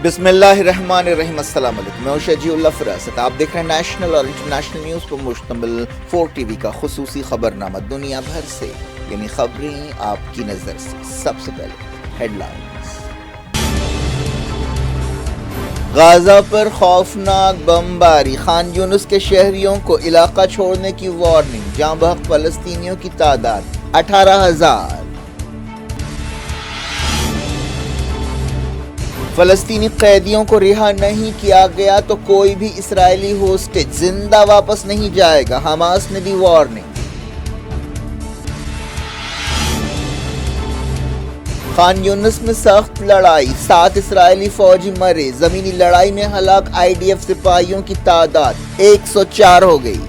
بسم اللہ الرحمن الرحیم۔ السلام علیکم، میں شجیع اللہ فراست۔ آپ دیکھ رہے ہیں نیشنل اور انٹرنیشنل نیوز پر مشتمل 4 ٹی وی کا خصوصی خبرنامہ دنیا بھر سے، یعنی خبریں آپ کی نظر سے۔ سب سے پہلے ہیڈ لائنز۔ غزہ پر خوفناک بمباری، خان یونس کے شہریوں کو علاقہ چھوڑنے کی وارننگ، جاں بحق فلسطینیوں کی تعداد 18,000۔ فلسطینی قیدیوں کو رہا نہیں کیا گیا تو کوئی بھی اسرائیلی ہوسٹیج زندہ واپس نہیں جائے گا، حماس نے دی وارننگ۔ خان یونس میں سخت لڑائی، 7 اسرائیلی فوجی مرے، زمینی لڑائی میں ہلاک IDF سپاہیوں کی تعداد 104 ہو گئی۔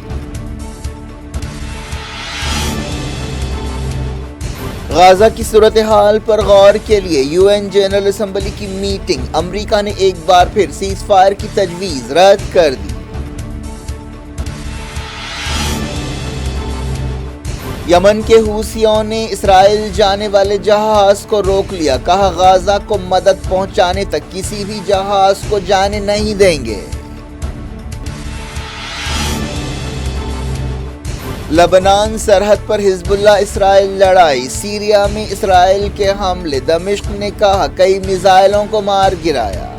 غزہ کی صورتحال پر غور کے لیے UN جنرل اسمبلی کی میٹنگ، امریکہ نے ایک بار پھر سیز فائر کی تجویز رد کر دی۔ یمن کے حوثیوں نے اسرائیل جانے والے جہاز کو روک لیا، کہا غزہ کو مدد پہنچانے تک کسی بھی جہاز کو جانے نہیں دیں گے۔ لبنان سرحد پر حزب اللہ اسرائیل لڑائی، سیریا میں اسرائیل کے حملے، دمشق نے کہا کئی میزائلوں کو مار گرایا۔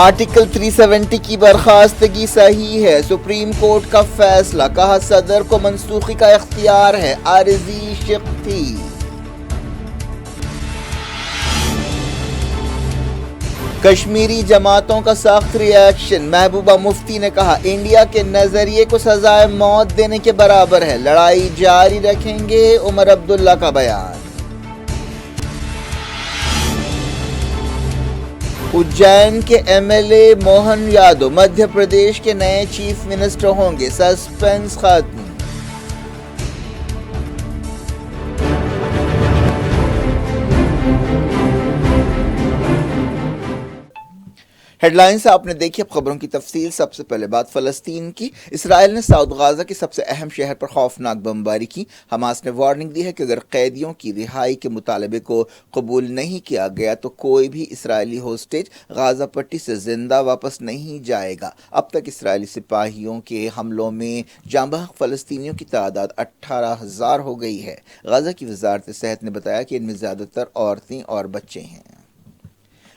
آرٹیکل 370 کی برخاستگی صحیح ہے، سپریم کورٹ کا فیصلہ، کہا صدر کو منسوخی کا اختیار ہے، عارضی شق تھی۔ کشمیری جماعتوں کا سخت ری ایکشن، محبوبہ مفتی نے کہا انڈیا کے نظریے کو سزائے موت دینے کے برابر ہے، لڑائی جاری رکھیں گے، عمر عبداللہ کا بیان۔ اجین کے MLA موہن یادو مدھیہ پردیش کے نئے چیف منسٹر ہوں گے، سسپینس ختم۔ ہیڈ لائنز آپ نے دیکھی، اب خبروں کی تفصیل۔ سب سے پہلے بات فلسطین کی۔ اسرائیل نے ساؤتھ غزہ کے سب سے اہم شہر پر خوفناک بمباری کی۔ حماس نے وارننگ دی ہے کہ اگر قیدیوں کی رہائی کے مطالبے کو قبول نہیں کیا گیا تو کوئی بھی اسرائیلی ہوسٹیج غزہ پٹی سے زندہ واپس نہیں جائے گا۔ اب تک اسرائیلی سپاہیوں کے حملوں میں جاں بحق فلسطینیوں کی تعداد 18,000 ہو گئی ہے۔ غزہ کی وزارت صحت نے بتایا کہ ان میں زیادہ تر عورتیں اور بچے ہیں۔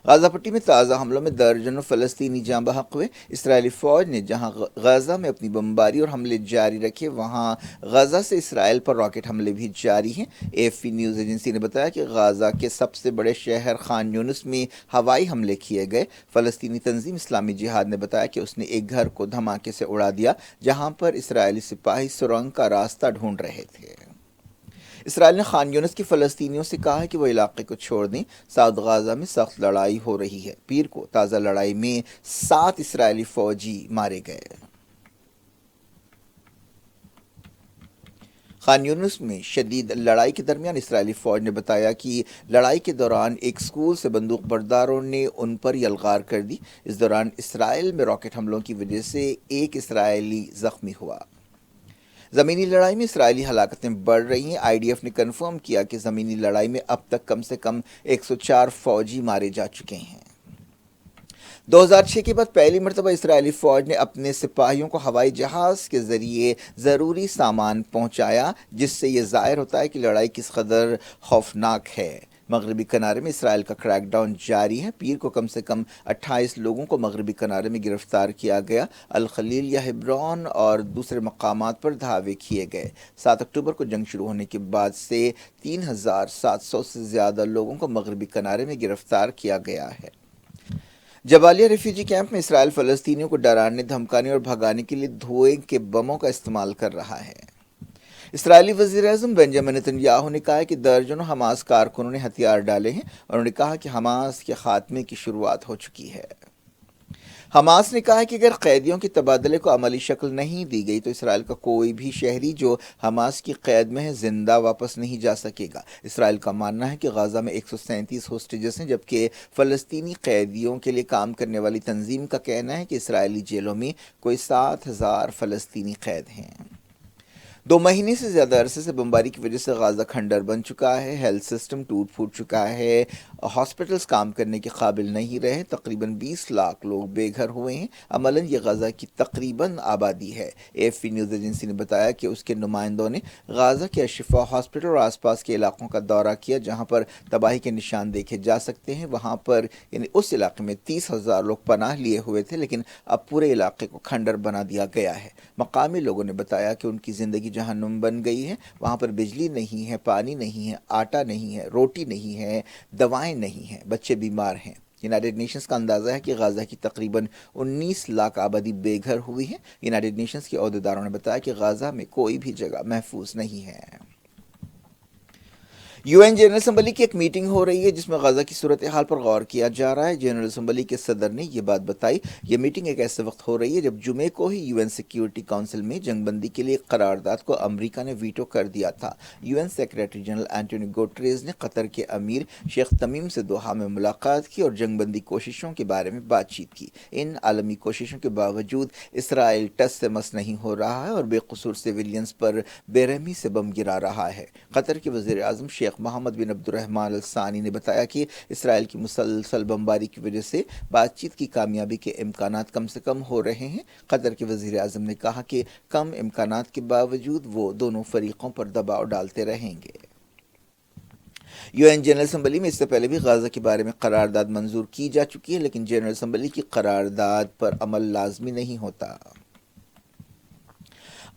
غزہ پٹی میں تازہ حملوں میں درجنوں فلسطینی جاں بحق ہوئے۔ اسرائیلی فوج نے جہاں غزہ میں اپنی بمباری اور حملے جاری رکھے، وہاں غزہ سے اسرائیل پر راکٹ حملے بھی جاری ہیں۔ AFP نیوز ایجنسی نے بتایا کہ غزہ کے سب سے بڑے شہر خان یونس میں ہوائی حملے کیے گئے۔ فلسطینی تنظیم اسلامی جہاد نے بتایا کہ اس نے ایک گھر کو دھماکے سے اڑا دیا جہاں پر اسرائیلی سپاہی سرنگ کا راستہ ڈھونڈ رہے تھے۔ اسرائیل نے خان یونس کی فلسطینیوں سے کہا ہے کہ وہ علاقے کو چھوڑ دیں۔ ساؤتھ غزہ میں سخت لڑائی ہو رہی ہے۔ پیر کو تازہ لڑائی میں 7 اسرائیلی فوجی مارے گئے۔ خان یونس میں شدید لڑائی کے درمیان اسرائیلی فوج نے بتایا کہ لڑائی کے دوران ایک اسکول سے بندوق برداروں نے ان پر یلغار کر دی۔ اس دوران اسرائیل میں راکٹ حملوں کی وجہ سے ایک اسرائیلی زخمی ہوا۔ زمینی لڑائی میں اسرائیلی ہلاکتیں بڑھ رہی ہیں۔ IDF نے کنفرم کیا کہ زمینی لڑائی میں اب تک کم سے کم 104 فوجی مارے جا چکے ہیں۔ 2006 کے بعد پہلی مرتبہ اسرائیلی فوج نے اپنے سپاہیوں کو ہوائی جہاز کے ذریعے ضروری سامان پہنچایا، جس سے یہ ظاہر ہوتا ہے کہ لڑائی کس قدر خوفناک ہے۔ مغربی کنارے میں اسرائیل کا کریک ڈاؤن جاری ہے۔ پیر کو کم سے کم 28 لوگوں کو مغربی کنارے میں گرفتار کیا گیا۔ الخلیل یا ہبرون اور دوسرے مقامات پر دھاوے کیے گئے۔ 7 اکتوبر کو جنگ شروع ہونے کے بعد سے 3,700 سے زیادہ لوگوں کو مغربی کنارے میں گرفتار کیا گیا ہے۔ جبالیہ ریفیوجی کیمپ میں اسرائیل فلسطینیوں کو ڈرانے، دھمکانے اور بھگانے کے لیے دھوئے کے بموں کا استعمال کر رہا ہے۔ اسرائیلی وزیر اعظم بنجامن نیتن یاہو نے کہا ہے کہ درجنوں حماس کارکنوں نے ہتھیار ڈالے ہیں۔ انہوں نے کہا کہ حماس کے خاتمے کی شروعات ہو چکی ہے۔ حماس نے کہا ہے کہ اگر قیدیوں کے تبادلے کو عملی شکل نہیں دی گئی تو اسرائیل کا کوئی بھی شہری جو حماس کی قید میں ہے زندہ واپس نہیں جا سکے گا۔ اسرائیل کا ماننا ہے کہ غزہ میں 137 ہوسٹیجز ہیں، جبکہ فلسطینی قیدیوں کے لیے کام کرنے والی تنظیم کا کہنا ہے کہ اسرائیلی جیلوں میں کوئی 7,000 فلسطینی قید ہیں۔ دو مہینے سے زیادہ عرصے سے بمباری کی وجہ سے غازہ کھنڈر بن چکا ہے، ہیلتھ سسٹم ٹوٹ پھوٹ چکا ہے، ہاسپٹلز کام کرنے کے قابل نہیں رہے، تقریباً 20 لاکھ لوگ بے گھر ہوئے ہیں۔ عملاً یہ غزہ کی تقریباً آبادی ہے۔ AFP نیوز ایجنسی نے بتایا کہ اس کے نمائندوں نے غازہ کے الشفا ہاسپٹل اور آس پاس کے علاقوں کا دورہ کیا جہاں پر تباہی کے نشان دیکھے جا سکتے ہیں۔ وہاں پر یعنی اس علاقے میں 30,000 لوگ پناہ لیے ہوئے تھے، لیکن اب پورے علاقے کو کھنڈر بنا دیا گیا ہے۔ مقامی لوگوں نے بتایا کہ ان کی زندگی جہنم بن گئی ہے، وہاں پر بجلی نہیں ہے، پانی نہیں ہے، آٹا نہیں ہے، روٹی نہیں ہے، دوائیں نہیں ہیں، بچے بیمار ہیں۔ یونائٹڈ نیشنز کا اندازہ ہے کہ غزہ کی تقریباً 19 لاکھ آبادی بے گھر ہوئی ہے۔ یونائٹڈ نیشنز کے عہدیداروں نے بتایا کہ غزہ میں کوئی بھی جگہ محفوظ نہیں ہے۔ UN جنرل اسمبلی کی ایک میٹنگ ہو رہی ہے جس میں غزہ کی صورتحال پر غور کیا جا رہا ہے۔ جنرل اسمبلی کے صدر نے یہ بات بتائی۔ یہ میٹنگ ایک ایسے وقت ہو رہی ہے جب جمعے کو ہی UN سیکیورٹی کونسل میں جنگ بندی کے لیے ایک قرارداد کو امریکہ نے ویٹو کر دیا تھا۔ UN سیکریٹری جنرل اینٹونی گوٹریز نے قطر کے امیر شیخ تمیم سے دوحہ میں ملاقات کی اور جنگ بندی کوششوں کے بارے میں بات چیت کی۔ ان عالمی کوششوں کے باوجود اسرائیل ٹس سے مس نہیں ہو رہا ہے اور بے قصور سیویلینز پر بے رحمی سے بم گرا رہا ہے۔ قطر کے وزیر اعظم شیخ محمد بن عبد الرحمن الثانی نے بتایا کہ اسرائیل کی مسلسل بمباری کی وجہ سے بات چیت کی کامیابی کے امکانات کم سے کم ہو رہے ہیں۔ قطر کے وزیر اعظم نے کہا کہ کم امکانات کے باوجود وہ دونوں فریقوں پر دباؤ ڈالتے رہیں گے۔ UN جنرل اسمبلی میں اس سے پہلے بھی غزہ کے بارے میں قرارداد منظور کی جا چکی ہے، لیکن جنرل اسمبلی کی قرارداد پر عمل لازمی نہیں ہوتا۔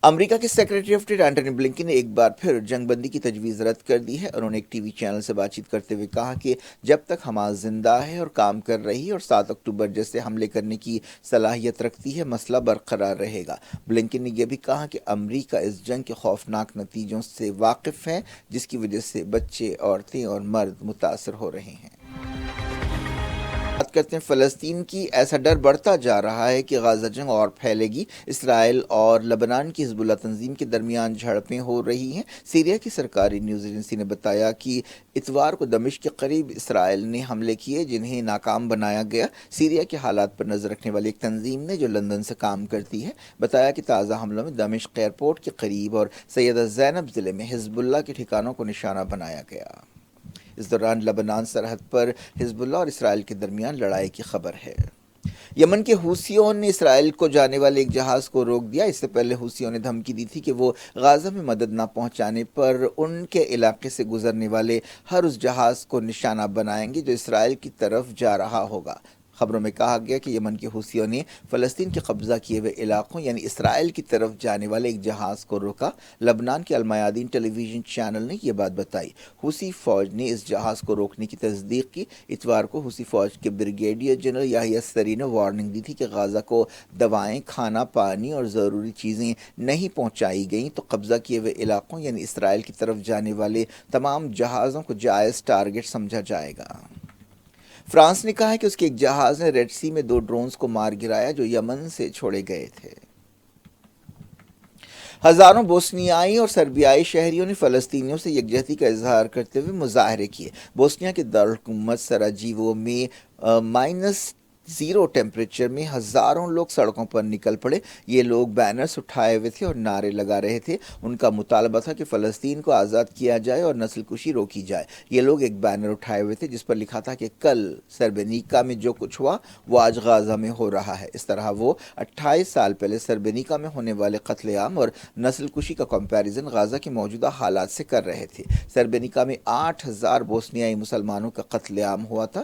امریکہ کے secretary of state Antony Blinken نے ایک بار پھر جنگ بندی کی تجویز رد کر دی ہے۔ انہوں نے ایک ٹی وی چینل سے بات چیت کرتے ہوئے کہا کہ جب تک حماس زندہ ہے اور کام کر رہی ہے اور 7 اکتوبر جیسے حملے کرنے کی صلاحیت رکھتی ہے، مسئلہ برقرار رہے گا۔ بلنکن نے یہ بھی کہا کہ امریکہ اس جنگ کے خوفناک نتیجوں سے واقف ہے جس کی وجہ سے بچے، عورتیں اور مرد متاثر ہو رہے ہیں۔ بات کرتے ہیں فلسطین کی۔ ایسا ڈر بڑھتا جا رہا ہے کہ غزہ جنگ اور پھیلے گی۔ اسرائیل اور لبنان کی حزب اللہ تنظیم کے درمیان جھڑپیں ہو رہی ہیں۔ سیریا کی سرکاری نیوز ایجنسی نے بتایا کہ اتوار کو دمشق کے قریب اسرائیل نے حملے کیے جنہیں ناکام بنایا گیا۔ سیریا کے حالات پر نظر رکھنے والی ایک تنظیم نے جو لندن سے کام کرتی ہے بتایا کہ تازہ حملوں میں دمشق ایئرپورٹ کے قریب اور سیدہ زینب ضلع میں حزب اللہ کے ٹھکانوں کو نشانہ بنایا گیا۔ اس دوران لبنان سرحد پر حزب اللہ اور اسرائیل کے درمیان لڑائی کی خبر ہے۔ یمن کے حوثیوں نے اسرائیل کو جانے والے ایک جہاز کو روک دیا۔ اس سے پہلے حوثیوں نے دھمکی دی تھی کہ وہ غزہ میں مدد نہ پہنچانے پر ان کے علاقے سے گزرنے والے ہر اس جہاز کو نشانہ بنائیں گے جو اسرائیل کی طرف جا رہا ہوگا۔ خبروں میں کہا گیا کہ یمن کے حوثیوں نے فلسطین کے قبضہ کیے ہوئے علاقوں یعنی اسرائیل کی طرف جانے والے ایک جہاز کو روکا۔ لبنان کے المیادین ٹیلی ویژن چینل نے یہ بات بتائی۔ حوثی فوج نے اس جہاز کو روکنے کی تصدیق کی۔ اتوار کو حوثی فوج کے بریگیڈیئر جنرل یحییٰ السری نے وارننگ دی تھی کہ غزہ کو دوائیں، کھانا، پانی اور ضروری چیزیں نہیں پہنچائی گئیں تو قبضہ کیے ہوئے علاقوں یعنی اسرائیل کی طرف جانے والے تمام جہازوں کو جائز ٹارگٹ سمجھا جائے گا۔ فرانس نے کہا ہے کہ اس کے ایک جہاز نے ریڈ سی میں 2 ڈرونز کو مار گرایا جو یمن سے چھوڑے گئے تھے۔ ہزاروں بوسنیائی اور سربیائی شہریوں نے فلسطینیوں سے یکجہتی کا اظہار کرتے ہوئے مظاہرے کیے۔ بوسنیا کے دارالحکومت سراجیوو میں -0 ٹیمپریچر میں ہزاروں لوگ سڑکوں پر نکل پڑے۔ یہ لوگ بینرز اٹھائے ہوئے تھے اور نعرے لگا رہے تھے۔ ان کا مطالبہ تھا کہ فلسطین کو آزاد کیا جائے اور نسل کشی روکی جائے۔ یہ لوگ ایک بینر اٹھائے ہوئے تھے جس پر لکھا تھا کہ کل سربینیکا میں جو کچھ ہوا وہ آج غزہ میں ہو رہا ہے۔ اس طرح وہ 28 سال پہلے سربینیکا میں ہونے والے قتل عام اور نسل کشی کا کمپیریزن غزہ کے موجودہ حالات سے کر رہے تھے۔ سربینیکا میں 8,000 بوسنیائی مسلمانوں کا قتل عام ہوا تھا۔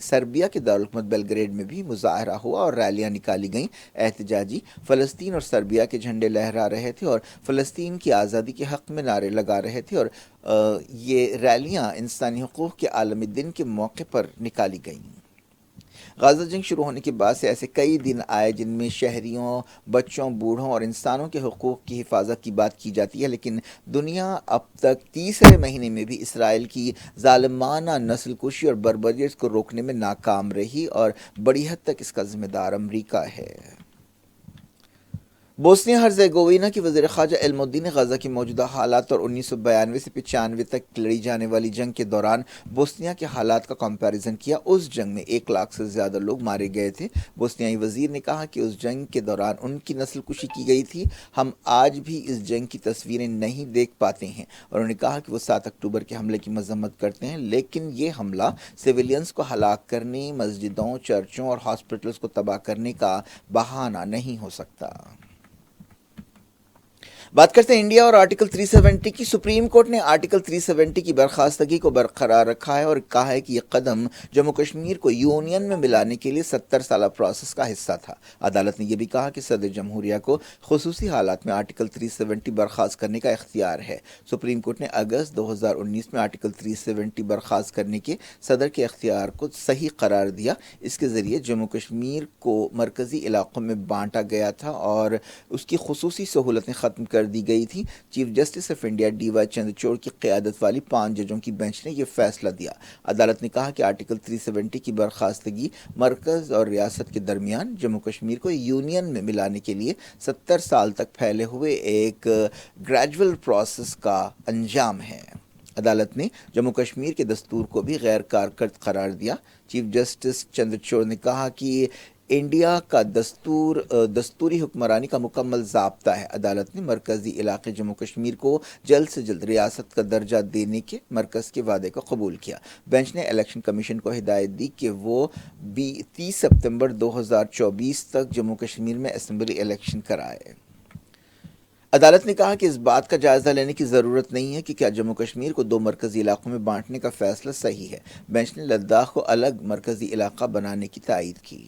سربیا کے دارالحکومت بیلگریڈ میں بھی مظاہرہ ہوا اور ریلیاں نکالی گئیں۔ احتجاجی فلسطین اور سربیا کے جھنڈے لہرا رہے تھے اور فلسطین کی آزادی کے حق میں نعرے لگا رہے تھے اور یہ ریلیاں انسانی حقوق کے عالمی دن کے موقع پر نکالی گئیں۔ غزہ جنگ شروع ہونے کے بعد سے ایسے کئی دن آئے جن میں شہریوں، بچوں، بوڑھوں اور انسانوں کے حقوق کی حفاظت کی بات کی جاتی ہے، لیکن دنیا اب تک تیسرے مہینے میں بھی اسرائیل کی ظالمانہ نسل کشی اور بربریت کو روکنے میں ناکام رہی اور بڑی حد تک اس کا ذمہ دار امریکہ ہے۔ بوسنیا ہرزیگووینا کی وزیر خارجہ المودین نے غزہ کی موجودہ حالات اور 1992 سے 95 تک لڑی جانے والی جنگ کے دوران بوسنیا کے حالات کا کمپیریزن کیا۔ اس جنگ میں 1 لاکھ سے زیادہ لوگ مارے گئے تھے۔ بوسنیائی وزیر نے کہا کہ اس جنگ کے دوران ان کی نسل کشی کی گئی تھی۔ ہم آج بھی اس جنگ کی تصویریں نہیں دیکھ پاتے ہیں۔ اور انہوں نے کہا کہ وہ 7 اکتوبر کے حملے کی مذمت کرتے ہیں، لیکن یہ حملہ سویلینز کو ہلاک کرنے، مسجدوں، چرچوں اور ہاسپٹلز کو تباہ کرنے کا بہانہ نہیں ہو سکتا۔ بات کرتے ہیں انڈیا اور آرٹیکل 370 کی۔ سپریم کورٹ نے آرٹیکل 370 کی برخاستگی کو برقرار رکھا ہے اور کہا ہے کہ یہ قدم جموں کشمیر کو یونین میں ملانے کے لیے 70 سالہ پروسیس کا حصہ تھا۔ عدالت نے یہ بھی کہا کہ صدر جمہوریہ کو خصوصی حالات میں آرٹیکل 370 برخاست کرنے کا اختیار ہے۔ سپریم کورٹ نے اگست 2019 میں آرٹیکل 370 برخاست کرنے کے صدر کے اختیار کو صحیح قرار دیا۔ اس کے ذریعے جموں کشمیر کو مرکزی علاقوں میں بانٹا گیا تھا اور اس کی خصوصی سہولتیں ختم کر دی گئی تھی۔ Chief justice of India D Y Chandrachud کی قیادت والی 5 ججوں کی بینچ نے یہ فیصلہ دیا۔ عدالت نے کہا کہ آرٹیکل 370 کی برخاستگی مرکز اور ریاست کے درمیان جموں کشمیر کو یونین میں ملانے کے لیے 70 سال تک پھیلے ہوئے ایک گریجول پروسیس کا انجام ہے۔ عدالت نے جموں کشمیر کے دستور کو بھی غیر کارکرد قرار دیا۔ چیف جسٹس چندرچوڑ نے کہا کہ انڈیا کا دستوری حکمرانی کا مکمل ضابطہ ہے۔ عدالت نے مرکزی علاقے جموں کشمیر کو جلد سے جلد ریاست کا درجہ دینے کے مرکز کے وعدے کو قبول کیا۔ بینچ نے الیکشن کمیشن کو ہدایت دی کہ وہ 30 ستمبر 2024 تک جموں کشمیر میں اسمبلی الیکشن کرائے۔ عدالت نے کہا کہ اس بات کا جائزہ لینے کی ضرورت نہیں ہے کہ کیا جموں کشمیر کو 2 مرکزی علاقوں میں بانٹنے کا فیصلہ صحیح ہے۔ بینچ نے لداخ کو الگ مرکزی علاقہ بنانے کی تائید کی۔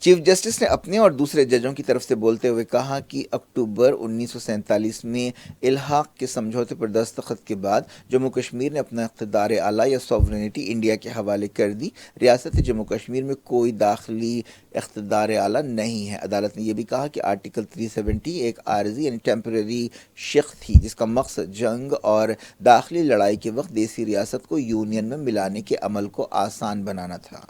چیف جسٹس نے اپنے اور دوسرے ججوں کی طرف سے بولتے ہوئے کہا کہ اکتوبر 1947 میں الحاق کے سمجھوتے پر دستخط کے بعد جموں کشمیر نے اپنا اقتدار اعلیٰ یا سوورینٹی انڈیا کے حوالے کر دی۔ ریاست جموں کشمیر میں کوئی داخلی اقتدار اعلیٰ نہیں ہے۔ عدالت نے یہ بھی کہا کہ آرٹیکل 370 ایک عارضی یعنی ٹیمپریری شق تھی جس کا مقصد جنگ اور داخلی لڑائی کے وقت دیسی ریاست کو یونین میں ملانے کے عمل کو آسان بنانا تھا۔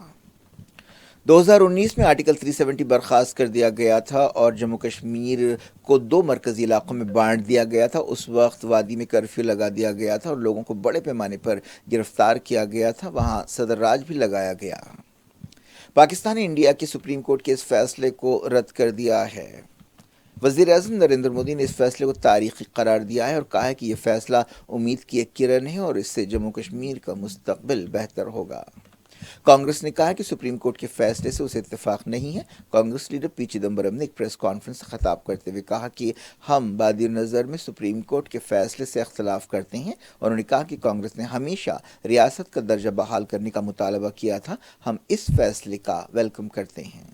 2019 میں آرٹیکل 370 برخاست کر دیا گیا تھا اور جموں کشمیر کو 2 مرکزی علاقوں میں بانٹ دیا گیا تھا۔ اس وقت وادی میں کرفیو لگا دیا گیا تھا اور لوگوں کو بڑے پیمانے پر گرفتار کیا گیا تھا۔ وہاں صدر راج بھی لگایا گیا۔ پاکستان نے انڈیا کے سپریم کورٹ کے اس فیصلے کو رد کر دیا ہے۔ وزیر اعظم نریندر مودی نے اس فیصلے کو تاریخی قرار دیا ہے اور کہا ہے کہ یہ فیصلہ امید کی ایک کرن ہے اور اس سے جموں کشمیر کا مستقبل بہتر ہوگا۔ کانگریس نے کہا کہ سپریم کورٹ کے فیصلے سے اسے اتفاق نہیں ہے۔ کانگریس لیڈر پی چدمبرم نے ایک پریس کانفرنس سے خطاب کرتے ہوئے کہا کہ ہم بادی نظر میں سپریم کورٹ کے فیصلے سے اختلاف کرتے ہیں، اور انہوں نے کہا کہ کانگریس نے ہمیشہ ریاست کا درجہ بحال کرنے کا مطالبہ کیا تھا۔ ہم اس فیصلے کا ویلکم کرتے ہیں۔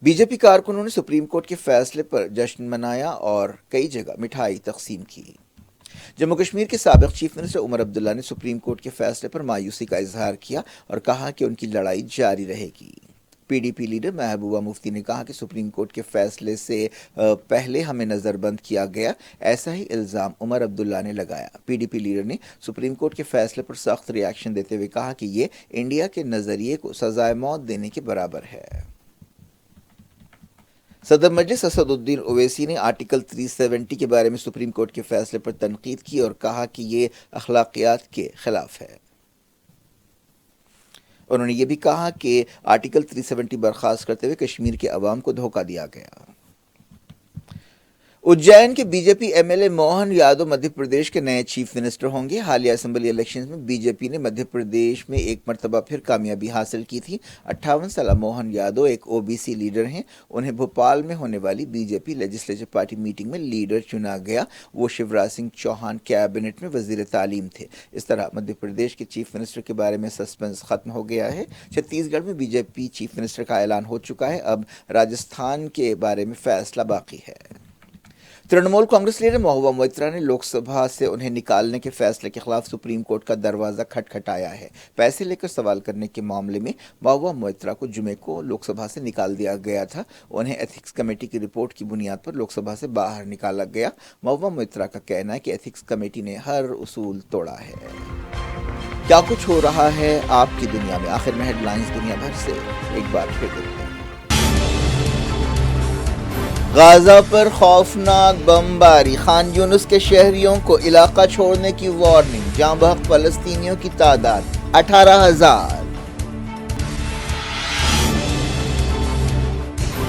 بی جے پی کارکنوں نے سپریم کورٹ کے فیصلے پر جشن منایا اور کئی جگہ مٹھائی تقسیم کی۔ جموں کشمیر کے سابق چیف منسٹر عمر عبداللہ نے سپریم کورٹ کے فیصلے پر مایوسی کا اظہار کیا اور کہا کہ ان کی لڑائی جاری رہے گی۔ P D P leader Mehbooba Mufti نے کہا کہ سپریم کورٹ کے فیصلے سے پہلے ہمیں نظر بند کیا گیا، ایسا ہی الزام عمر عبداللہ نے لگایا۔ پی ڈی پی لیڈر نے سپریم کورٹ کے فیصلے پر سخت ری ایکشن دیتے ہوئے کہا کہ یہ انڈیا کے نظریے کو سزائے موت دینے کے برابر ہے۔ صدر مجلس اسد الدین اویسی نے آرٹیکل 370 کے بارے میں سپریم کورٹ کے فیصلے پر تنقید کی اور کہا کہ یہ اخلاقیات کے خلاف ہے۔ انہوں نے یہ بھی کہا کہ آرٹیکل 370 برخاست کرتے ہوئے کشمیر کے عوام کو دھوکہ دیا گیا۔ اجین کے B J P M L A Mohan Yadav Madhya Pradesh کے نئے چیف منسٹر ہوں گے۔ حالیہ اسمبلی الیکشنز میں بی جے پی نے مدھیہ پردیش میں ایک مرتبہ پھر کامیابی حاصل کی تھی۔ 58 سالہ موہن یادو ایک او بی سی لیڈر ہیں۔ انہیں بھوپال میں ہونے والی be J P legislature party meeting میں لیڈر چنا گیا۔ وہ شیوراج سنگھ چوہان کیبنٹ میں وزیر تعلیم تھے۔ اس طرح مدھیہ پردیش کے چیف منسٹر کے بارے میں سسپنس ختم ہو گیا ہے۔ چھتیس گڑھ میں B J P chief minister کا اعلان ہو چکا ہے۔ اب راجستھان کے بارے میں فیصلہ باقی ہے۔ ترنمول کانگریس لیڈر محبوبہ موئترا نے لوک سبھا سے انہیں نکالنے کے فیصلے کے خلاف سپریم کورٹ کا دروازہ کھٹکھٹایا ہے۔ پیسے لے کر سوال کرنے کے معاملے میں محبوبہ موئترا کو جمعے کو لوک سبھا سے نکال دیا گیا تھا۔ انہیں ایتھکس کمیٹی کی رپورٹ کی بنیاد پر لوک سبھا سے باہر نکالا گیا۔ محبوبہ موئترا کا کہنا ہے کہ ایتھکس کمیٹی نے ہر اصول توڑا ہے۔ کیا کچھ ہو رہا ہے آپ کی دنیا میں؟ آخر میں ہیڈ لائنز دنیا بھر سے ایک بار پھر دیکھتے ہیں۔ غازہ پر خوفناک بمباری، خان یونس کے شہریوں کو علاقہ چھوڑنے کی وارننگ، جاں بحق فلسطینیوں کی تعداد 18,000۔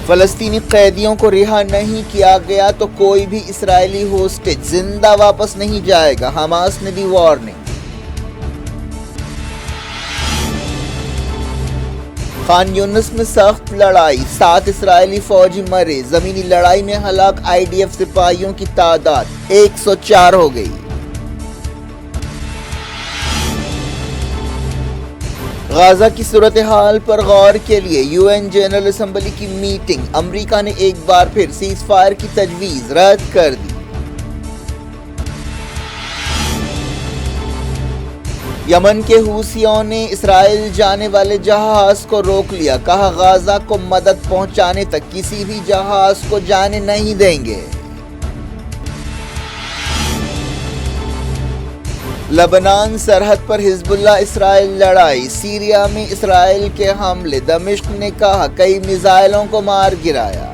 فلسطینی قیدیوں کو رہا نہیں کیا گیا تو کوئی بھی اسرائیلی ہوسٹیج زندہ واپس نہیں جائے گا، حماس نے دی وارننگ۔ خان یونس میں سخت لڑائی، 7 اسرائیلی فوجی مرے، زمینی لڑائی میں ہلاک IDF سپاہیوں کی تعداد 104 ہو گئی۔ غازہ کی صورتحال پر غور کے لیے UN جنرل اسمبلی کی میٹنگ، امریکہ نے ایک بار پھر سیز فائر کی تجویز رد کر دی۔ یمن کے حوثیوں نے اسرائیل جانے والے جہاز کو روک لیا، کہا غازہ کو مدد پہنچانے تک کسی بھی جہاز کو جانے نہیں دیں گے۔ لبنان سرحد پر حزب اللہ اسرائیل لڑائی، سیریا میں اسرائیل کے حملے، دمشق نے کہا کئی میزائلوں کو مار گرایا۔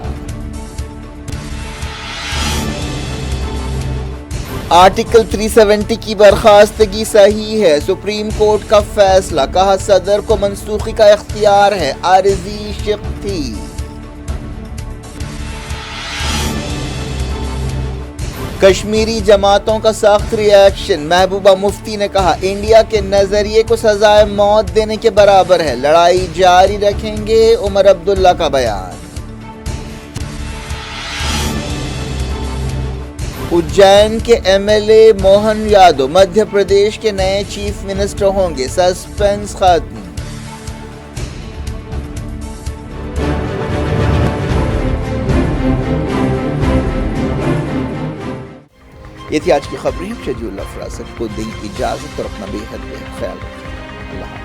آرٹیکل 370 کی برخاستگی صحیح ہے، سپریم کورٹ کا فیصلہ، کہا صدر کو منسوخی کا اختیار ہے، عارضی شق تھی۔ کشمیری جماعتوں کا سخت ری ایکشن، محبوبہ مفتی نے کہا انڈیا کے نظریے کو سزائے موت دینے کے برابر ہے، لڑائی جاری رکھیں گے، عمر عبداللہ کا بیان۔ اجین کے MLA موہن یادو مدھیہ پردیش کے نئے چیف منسٹر ہوں گے، سسپینس ختم۔ یہ تھی آج کی خبریں، شجی اللہ فراست کو دیں اجازت اور اپنا بے حد خیال رکھیں۔ اللہ حافظ۔